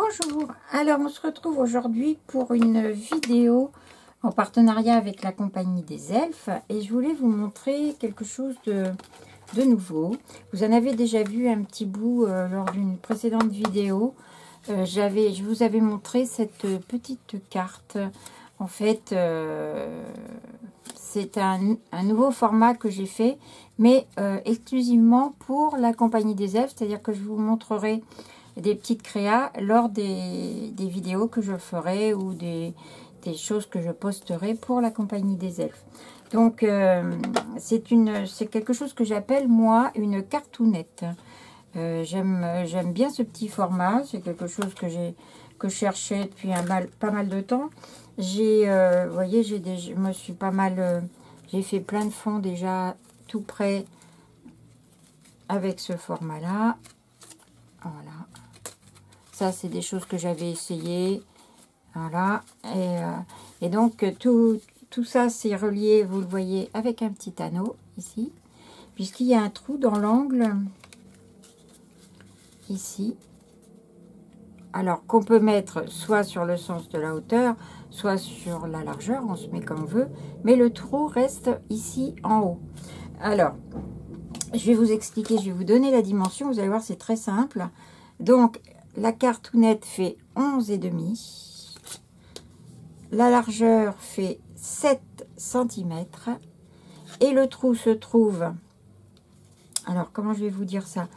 Bonjour, alors on se retrouve aujourd'hui pour une vidéo en partenariat avec la compagnie des elfes et je voulais vous montrer quelque chose de nouveau. Vous en avez déjà vu un petit bout lors d'une précédente vidéo. Je vous avais montré cette petite carte. En fait, c'est un nouveau format que j'ai fait, mais exclusivement pour la compagnie des elfes, c'est-à-dire que je vous montrerai des petites créas lors des vidéos que je ferai ou des choses que je posterai pour la compagnie des elfes. Donc, c'est quelque chose que j'appelle, moi, une cartoonette. J'aime bien ce petit format. C'est quelque chose que je cherchais depuis pas mal de temps. Vous voyez, je me suis pas mal... j'ai fait plein de fonds déjà tout prêt avec ce format-là. Voilà. Ça, c'est des choses que j'avais essayé. Voilà. Et donc, tout ça, c'est relié, vous le voyez, avec un petit anneau, ici. Puisqu'il y a un trou dans l'angle, ici. Alors, qu'on peut mettre soit sur le sens de la hauteur, soit sur la largeur. On se met comme on veut. Mais le trou reste ici, en haut. Alors, je vais vous expliquer, je vais vous donner la dimension. Vous allez voir, c'est très simple. Donc, la cartoonette fait 11,5. La largeur fait 7 cm. Et le trou se trouve... Alors, comment je vais vous dire ça?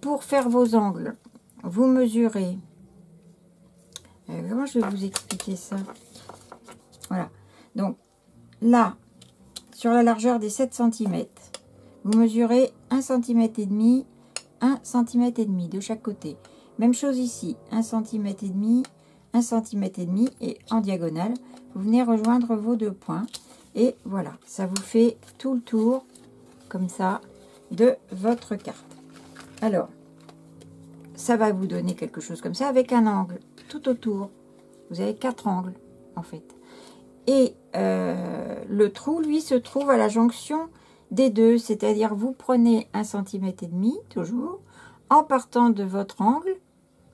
Pour faire vos angles, vous mesurez... comment je vais vous expliquer ça? Voilà. Donc, là, sur la largeur des 7 cm, vous mesurez 1,5 cm, 1,5 cm de chaque côté. Même chose ici, 1,5 cm, 1,5 cm et en diagonale, vous venez rejoindre vos deux points. Et voilà, ça vous fait tout le tour, comme ça, de votre carte. Alors, ça va vous donner quelque chose comme ça, avec un angle tout autour. Vous avez 4 angles, en fait. Et le trou, lui, se trouve à la jonction des deux. C'est-à-dire, vous prenez 1,5 cm, toujours, en partant de votre angle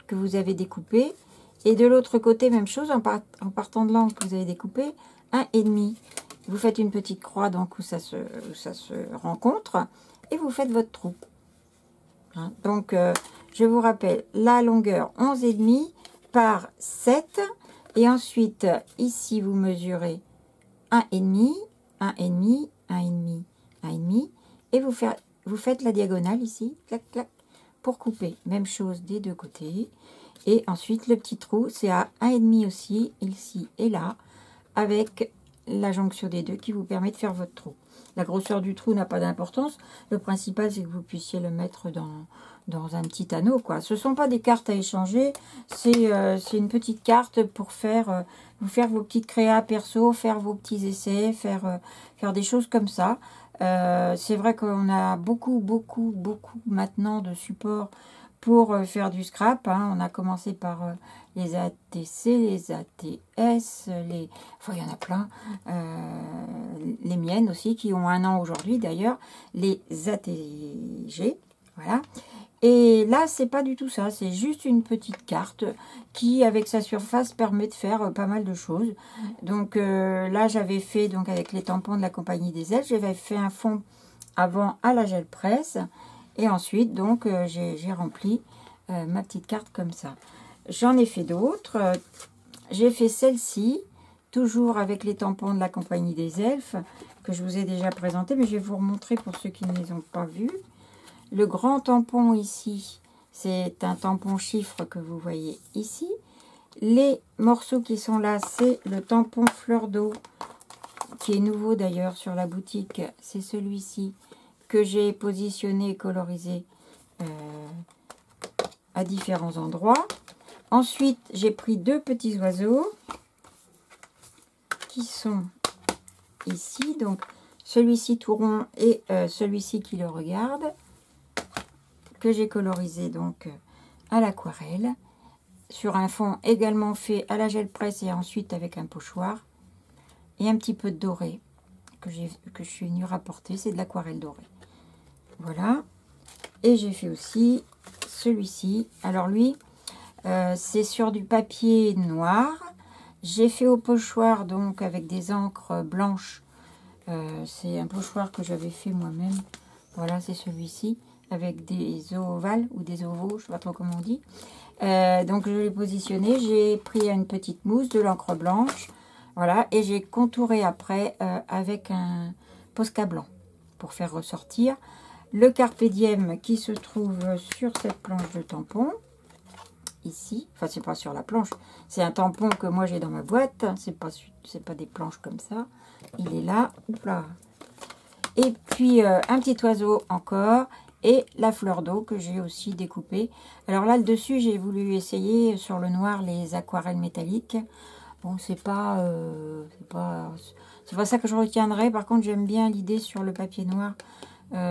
que vous avez découpé. Et de l'autre côté, même chose, en partant de l'angle que vous avez découpé, 1,5. Vous faites une petite croix, donc où ça se rencontre. Et vous faites votre trou. Hein, donc, je vous rappelle, la longueur 11,5 par 7. Et ensuite, ici, vous mesurez 1,5, 1,5, 1,5, 1,5. Et vous faites la diagonale ici, clac, clac, pour couper. Même chose des deux côtés. Et ensuite, le petit trou, c'est à 1,5 aussi, ici et là, avec la jonction des deux qui vous permet de faire votre trou. La grosseur du trou n'a pas d'importance. Le principal, c'est que vous puissiez le mettre dans un petit anneau, quoi. Ce ne sont pas des cartes à échanger. C'est une petite carte pour vous faire vos petites créas perso, faire vos petits essais, faire des choses comme ça. C'est vrai qu'on a beaucoup maintenant de supports pour faire du scrap. Hein. On a commencé par les ATC, les ATS, enfin il y en a plein, les miennes aussi qui ont 1 an aujourd'hui d'ailleurs, les ATG, voilà. Et là, c'est pas du tout ça, c'est juste une petite carte qui, avec sa surface, permet de faire pas mal de choses. Donc là, j'avais fait, donc avec les tampons de la compagnie des elfes, j'avais fait un fond avant à la gel presse. Et ensuite, donc, j'ai rempli ma petite carte comme ça. J'en ai fait d'autres. J'ai fait celle-ci, toujours avec les tampons de la compagnie des elfes, que je vous ai déjà présenté, mais je vais vous remontrer pour ceux qui ne les ont pas vus. Le grand tampon ici, c'est un tampon chiffre que vous voyez ici. Les morceaux qui sont là, c'est le tampon fleur d'eau, qui est nouveau d'ailleurs sur la boutique. C'est celui-ci que j'ai positionné et colorisé à différents endroits. Ensuite, j'ai pris 2 petits oiseaux qui sont ici. Donc, celui-ci tout rond et celui-ci qui le regarde, que j'ai colorisé donc à l'aquarelle, sur un fond également fait à la gel presse et ensuite avec un pochoir. Et un petit peu de doré que je suis venue rapporter, c'est de l'aquarelle dorée. Voilà. Et j'ai fait aussi celui-ci. Alors lui, C'est sur du papier noir. J'ai fait au pochoir donc avec des encres blanches. C'est un pochoir que j'avais fait moi-même. Voilà, c'est celui-ci avec des ovales ou des ovaux, je ne sais pas trop comment on dit. Donc je l'ai positionné, j'ai pris une petite mousse, de l'encre blanche, voilà, et j'ai contouré après avec un Posca blanc pour faire ressortir le carpe diem qui se trouve sur cette planche de tampon. Ici, enfin c'est pas sur la planche, c'est un tampon que moi j'ai dans ma boîte, c'est pas des planches comme ça, il est là, là. Et puis un petit oiseau encore et la fleur d'eau que j'ai aussi découpée. Alors là le dessus j'ai voulu essayer sur le noir les aquarelles métalliques. Bon c'est pas ça que je retiendrai, par contre j'aime bien l'idée sur le papier noir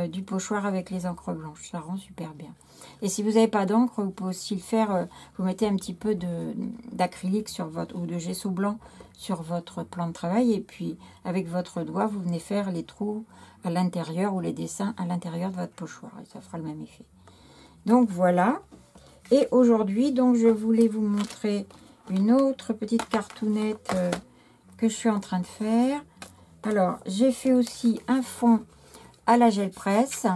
du pochoir avec les encres blanches, ça rend super bien. Et si vous n'avez pas d'encre, vous pouvez aussi le faire, vous mettez un petit peu d'acrylique sur votre, ou de gesso blanc sur votre plan de travail, et puis avec votre doigt, vous venez faire les trous à l'intérieur ou les dessins à l'intérieur de votre pochoir, et ça fera le même effet. Donc voilà, et aujourd'hui, donc je voulais vous montrer une autre petite cartoonette que je suis en train de faire. Alors, j'ai fait aussi un fond à la gel presse.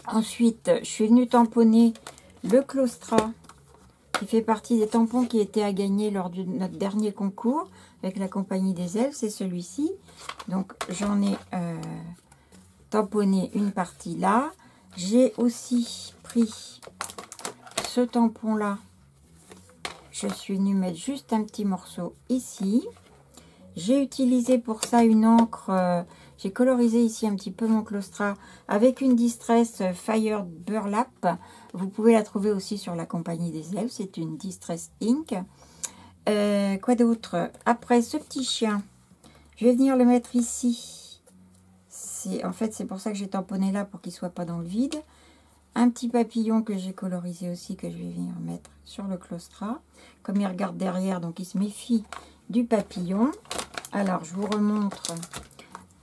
Ensuite, je suis venue tamponner le Claustra, qui fait partie des tampons qui étaient à gagner lors de notre dernier concours avec la Compagnie des Elfes. C'est celui-ci. Donc, j'en ai tamponné une partie là. J'ai aussi pris ce tampon-là. Je suis venue mettre juste un petit morceau ici. J'ai utilisé pour ça une encre... j'ai colorisé ici un petit peu mon Claustra avec une Distress Fire Burlap. Vous pouvez la trouver aussi sur la Compagnie des Elfes. C'est une Distress Ink. Quoi d'autre? Après ce petit chien, je vais venir le mettre ici. En fait, c'est pour ça que j'ai tamponné là, pour qu'il ne soit pas dans le vide. Un petit papillon que j'ai colorisé aussi, que je vais venir mettre sur le Claustra. Comme il regarde derrière, donc il se méfie du papillon. Alors, je vous remontre.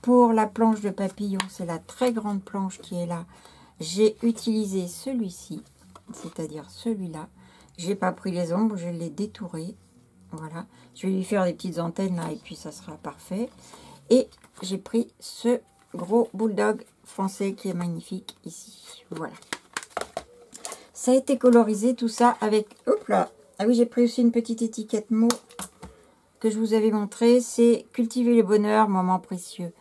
Pour la planche de papillon, c'est la très grande planche qui est là. J'ai utilisé celui-ci, c'est-à-dire celui-là. J'ai pas pris les ombres, je l'ai détouré. Voilà. Je vais lui faire des petites antennes là et puis ça sera parfait. Et j'ai pris ce gros bulldog français qui est magnifique ici. Voilà. Ça a été colorisé tout ça avec... Hop là. Ah oui, j'ai pris aussi une petite étiquette mot que je vous avais montré. C'est cultiver le bonheur, moment précieux.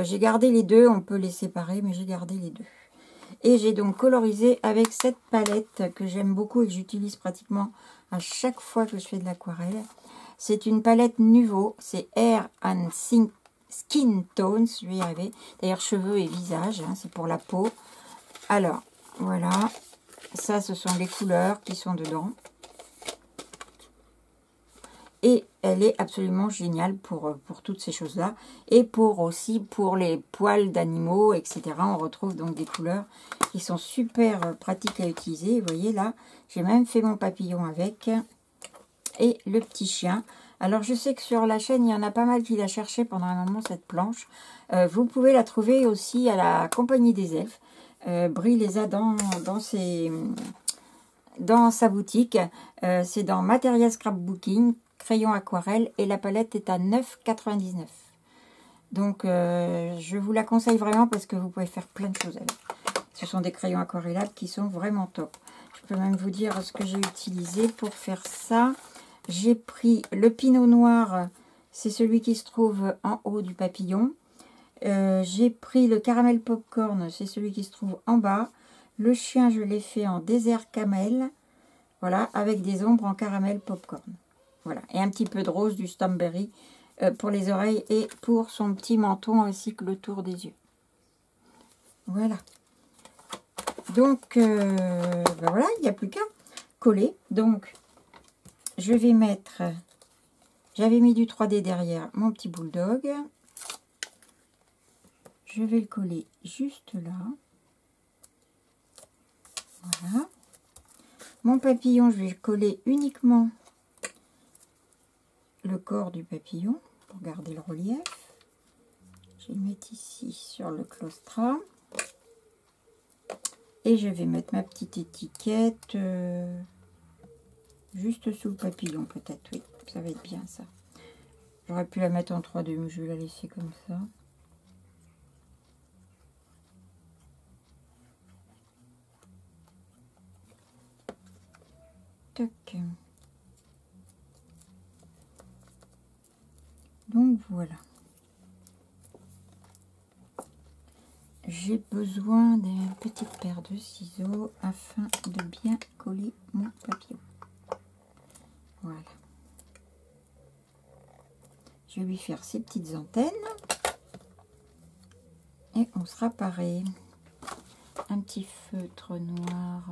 J'ai gardé les deux, on peut les séparer, mais j'ai gardé les deux. Et j'ai donc colorisé avec cette palette que j'aime beaucoup et que j'utilise pratiquement à chaque fois que je fais de l'aquarelle. C'est une palette Nuvo, c'est Hair and Skin Tones, je vais y arriver. D'ailleurs, cheveux et visage, hein, c'est pour la peau. Alors, voilà, ça ce sont les couleurs qui sont dedans. Et elle est absolument géniale pour toutes ces choses-là. Et aussi pour les poils d'animaux, etc. On retrouve donc des couleurs qui sont super pratiques à utiliser. Vous voyez là, j'ai même fait mon papillon avec. Et le petit chien. Alors je sais que sur la chaîne, il y en a pas mal qui la cherchaient pendant un moment, cette planche. Vous pouvez la trouver aussi à la Compagnie des Elfes. Brie les a dans sa boutique. C'est dans Material Scrapbooking. Crayon aquarelle et la palette est à 9,99 €. Donc je vous la conseille vraiment parce que vous pouvez faire plein de choses avec. Ce sont des crayons aquarellables qui sont vraiment top. Je peux même vous dire ce que j'ai utilisé pour faire ça. J'ai pris le pinot noir, c'est celui qui se trouve en haut du papillon. J'ai pris le caramel popcorn, c'est celui qui se trouve en bas. Le chien, je l'ai fait en désert camel. Voilà, avec des ombres en caramel popcorn. Voilà, et un petit peu de rose du Stamberry pour les oreilles et pour son petit menton ainsi que le tour des yeux. Voilà. Donc, ben voilà, il n'y a plus qu'à coller. Donc, je vais mettre... J'avais mis du 3D derrière mon petit bulldog. Je vais le coller juste là. Voilà. Mon papillon, je vais le coller uniquement le corps du papillon pour garder le relief. Je vais le mettre ici sur le Claustra. Et je vais mettre ma petite étiquette. Juste sous le papillon peut-être, oui. Ça va être bien ça. J'aurais pu la mettre en 3/2, mais je vais la laisser comme ça. Tac. Donc voilà. J'ai besoin d'une petite paire de ciseaux afin de bien coller mon papillon. Voilà. Je vais lui faire ces petites antennes. Et on sera pareil. Un petit feutre noir.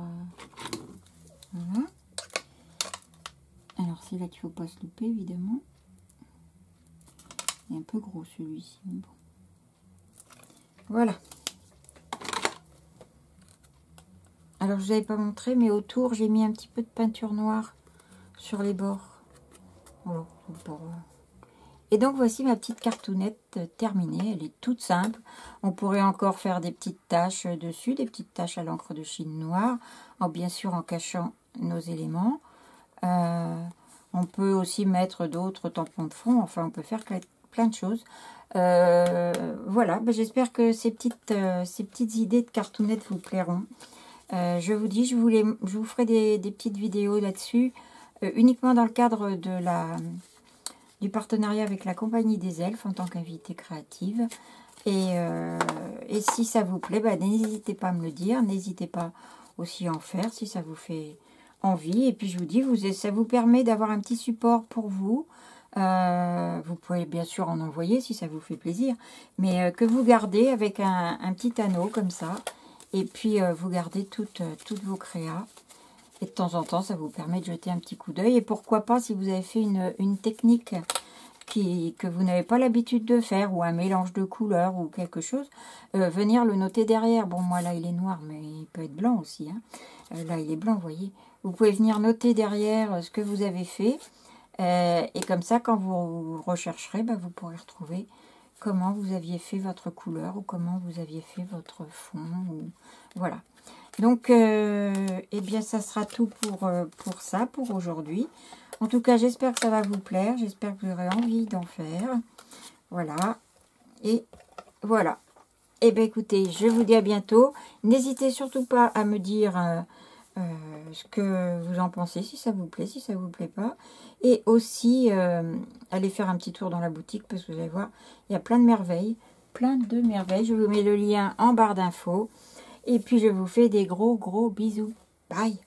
Voilà. Alors c'est là qu'il ne faut pas se louper évidemment. Il est un peu gros celui-ci. Bon. Voilà. Alors je ne vous avais pas montré, mais autour j'ai mis un petit peu de peinture noire sur les bords. Voilà. Et donc voici ma petite cartoonette terminée. Elle est toute simple. On pourrait encore faire des petites taches dessus, des petites taches à l'encre de Chine noire, bien sûr en cachant nos éléments. On peut aussi mettre d'autres tampons de fond. Enfin, on peut faire plein de choses. Voilà, ben, j'espère que ces petites idées de cartoonette vous plairont. Je vous dis, je vous ferai des petites vidéos là-dessus, uniquement dans le cadre du partenariat avec la Compagnie des Elfes en tant qu'invitée créative. Et si ça vous plaît, ben, n'hésitez pas à me le dire. N'hésitez pas aussi à en faire si ça vous fait envie. Et puis je vous dis, ça vous permet d'avoir un petit support pour vous. Vous pouvez bien sûr en envoyer si ça vous fait plaisir. Mais que vous gardez avec un petit anneau comme ça. Et puis vous gardez toutes vos créas. Et de temps en temps, ça vous permet de jeter un petit coup d'œil. Et pourquoi pas, si vous avez fait une technique que vous n'avez pas l'habitude de faire, ou un mélange de couleurs, ou quelque chose, venir le noter derrière. Bon, moi, là, il est noir, mais il peut être blanc aussi. Hein. Là, il est blanc, vous voyez. Vous pouvez venir noter derrière ce que vous avez fait. Et comme ça, quand vous rechercherez, bah, vous pourrez retrouver comment vous aviez fait votre couleur, ou comment vous aviez fait votre fond. Voilà. Donc, eh bien, ça sera tout pour ça, pour aujourd'hui. En tout cas, j'espère que ça va vous plaire. J'espère que vous aurez envie d'en faire. Voilà. Et voilà. Eh bien, écoutez, je vous dis à bientôt. N'hésitez surtout pas à me dire ce que vous en pensez, si ça vous plaît, si ça vous plaît pas. Et aussi, allez faire un petit tour dans la boutique, parce que vous allez voir, il y a plein de merveilles. Plein de merveilles. Je vous mets le lien en barre d'infos. Et puis, je vous fais des gros bisous. Bye!